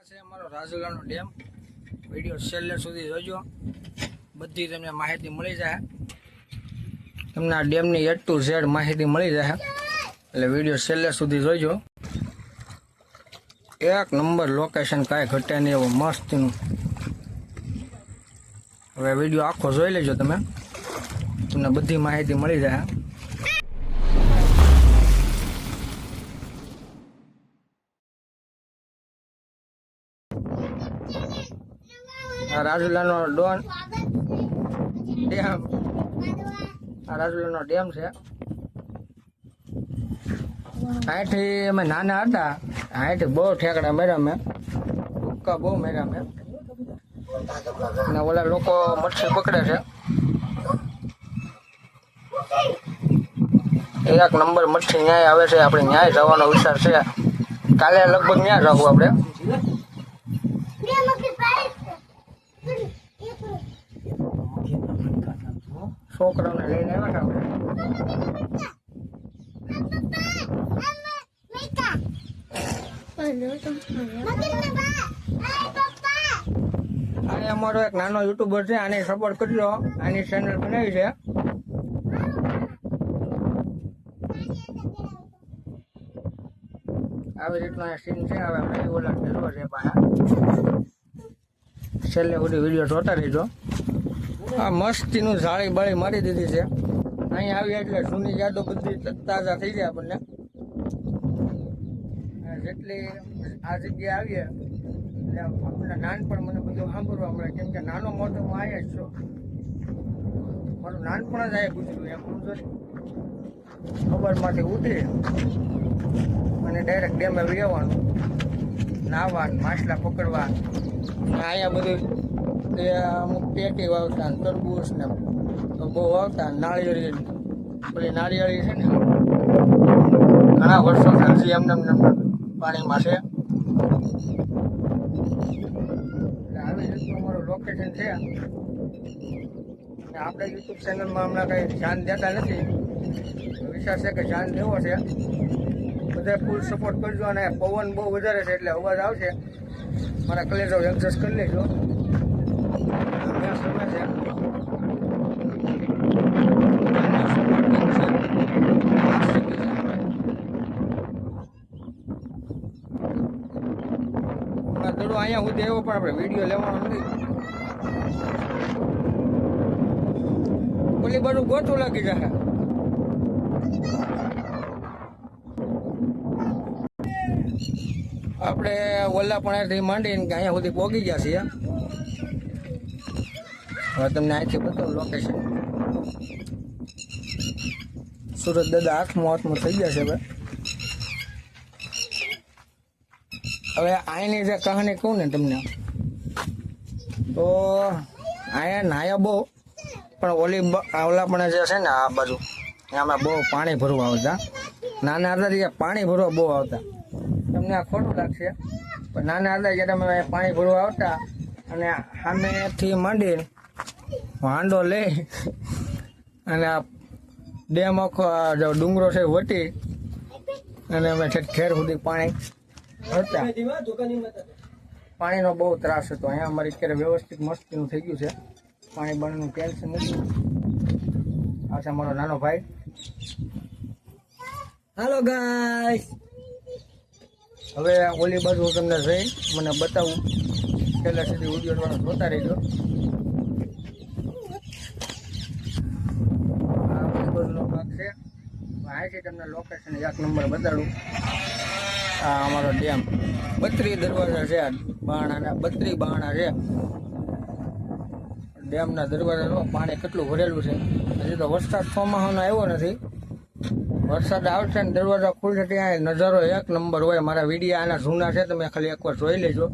છે અમારો રાજુલાનો dam. Video છેલ્લે સુધી જોજો, બધી તમને માહિતી મળી જાય. તમને આ ડેમની A to Z માહિતી મળી જાય, એટલે વિડીયો છેલ્લે સુધી જોજો. એક નંબર લોકેશન, કાંઈ ઘટે નહીં એવું મસ્તનું. હવે વિડીયો આખો જોઈ લેજો, તમને બધી માહિતી મળી જાય. રાજુલાનો ડોન ડેમ, આ રાજુલાનો ડેમ છે. અહીંથી અમે નાના હતા, અહીંથી બહુ ઠેકડા મેળ્યા મેં, ભૂક્કા બહુ મેળ્યા મેં. અને ઓલા લોકો મચ્છી પકડે છે. એક નંબર મચ્છી ન્યાય આવે છે. આપણે ન્યાય જવાનો વિચાર છે. કાલે લગભગ ન્યાય જવું આપણે. છોકરાઓને લઈને આવ્યા અને અમારો એક નાનો યુટ્યુબર છે, આને સપોર્ટ કરજો. આની ચેનલ બનાવી છે. આવી રીતનો સીન છે. હવે અમે ઓલા ફેરવો છે પાછા. છેલ્લે બધી વિડીયો જોતા રહેજો. આ મસ્તીનું જાળી બાળી મારી દીધી છે. અહીંયા આવી એટલે જૂની યાદો બધી તાજા થઈ જાય આપણને. જેટલી આ જગ્યાએ આવીએ એટલે આપણને નાનપણ મને બધું સાંભળવા મળે, કેમ કે નાનો મોટો હું આવ્યા જ છું. મારું નાનપણ જ આવ્યા ગુજર્યું એમ સમજો. ખબરમાંથી ઉતરી અને ડાયરેક્ટ ડેમે રહેવાનું, નાહવાનું, માછલા પકડવા. અહીંયા બધું અમુક ટેટી વાવતા, તરબૂચ ને બહુ વાવતા. નાળિયેરી, પેલી નાળિયેરી છે ને, ઘણા વર્ષો હજી એમને પાણીમાં છે. એટલે આવી રીતનું અમારું લોકેશન છે. આપણે યુટ્યુબ ચેનલમાં હમણાં કંઈ ધ્યાન દેતા નથી. વિચાર છે કે ધ્યાન દેવો છે. બધા ફૂલ સપોર્ટ કરજો. અને પવન બહુ વધારે છે એટલે અવાજ આવશે. મારા કલેજો એડજસ્ટ કરી લેજો. થોડું અહીંયા સુધી આવ્યો, પણ આપણે વિડીયો લેવાનો નથી. ઓલી બાજુ ગોઠું લાગી જાય. આપણે ઓલા પણ માંડીને કે અહીંયા સુધી પહોંચી ગયા છીએ. હવે તમને અહીંથી બતાવું લોકેશન. સુરત દાદા હાથમાં થઈ ગયા છે. હવે અહીંની જે કહાની કહું ને તમને, તો અહીંયા નાયા બહુ, પણ ઓલા પણ જે છે ને આ બાજુ એમાં બહુ પાણી ભરવા આવતા. નાના હતા ત્યાં પાણી ભરવા બહુ આવતા. તમને આ ખોટું લાગશે, પણ નાના હતા જ્યારે અમે પાણી ભરવા આવતા અને સામેથી માંડીને હાંડો લઈ અને આ ડેમ આખો જો ડુંગરો છે વટી અને અમે ખેર સુધી પાણી હતા. પાણીનો બહુ ત્રાસ હતો. અહીંયા અમારી અત્યારે વ્યવસ્થિત મસ્તીનું થઈ ગયું છે. પાણી બાણીનું ટેન્શન નથી. આ છે મારો નાનો ભાઈ. હાલો ગાઈસ, હવે ઓલી બાજુ હું તમને જઈ મને બતાવું. પહેલા સુધી વિડીયો થોડો જોતા રહેજો. આ ઓલી બાજુનો ભાગ છે. અહીંથી તમને લોકેશન એક નંબર બતાડું. આ અમારો ડેમ 32 દરવાજા છે. બાણાના 32 બાણા છે. ડેમના દરવાજા પાણી કેટલું ભરેલું છે. હજી તો વરસાદ ચોમાસાનો આવ્યો નથી. વરસાદ આવશે ને દરવાજા ખુલશે ત્યાં નજારો એક નંબર હોય. મારા વિડીયો આના જૂના છે, તમે ખાલી એકવાર જોઈ લેજો.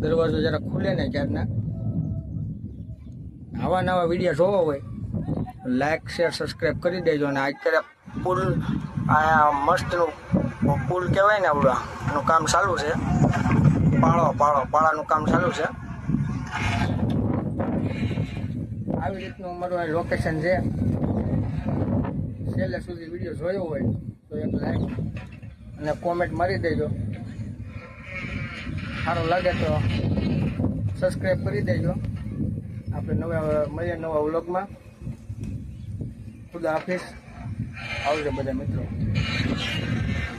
દરવાજો જરા ખુલે ને ક્યારના. આવા નવા વિડીયો જોવા હોય લાઈક શેર સબસ્ક્રાઈબ કરી દેજો. અને અત્યારે પુલ, આ મસ્તનું પુલ કહેવાય ને આવડા, એનું કામ ચાલુ છે. પાળાનું કામ ચાલુ છે. આવી રીતનું અમારું લોકેશન છે. છેલ્લે સુધી વિડીયો જોયો હોય તો એક લાઈક અને કોમેન્ટ મારી દેજો. સારું લાગે તો સબસ્ક્રાઈબ કરી દેજો. આપણે મળીએ નવા વ્લોગમાં. ખુદા હાફિઝ. આવજો બધા મિત્રો.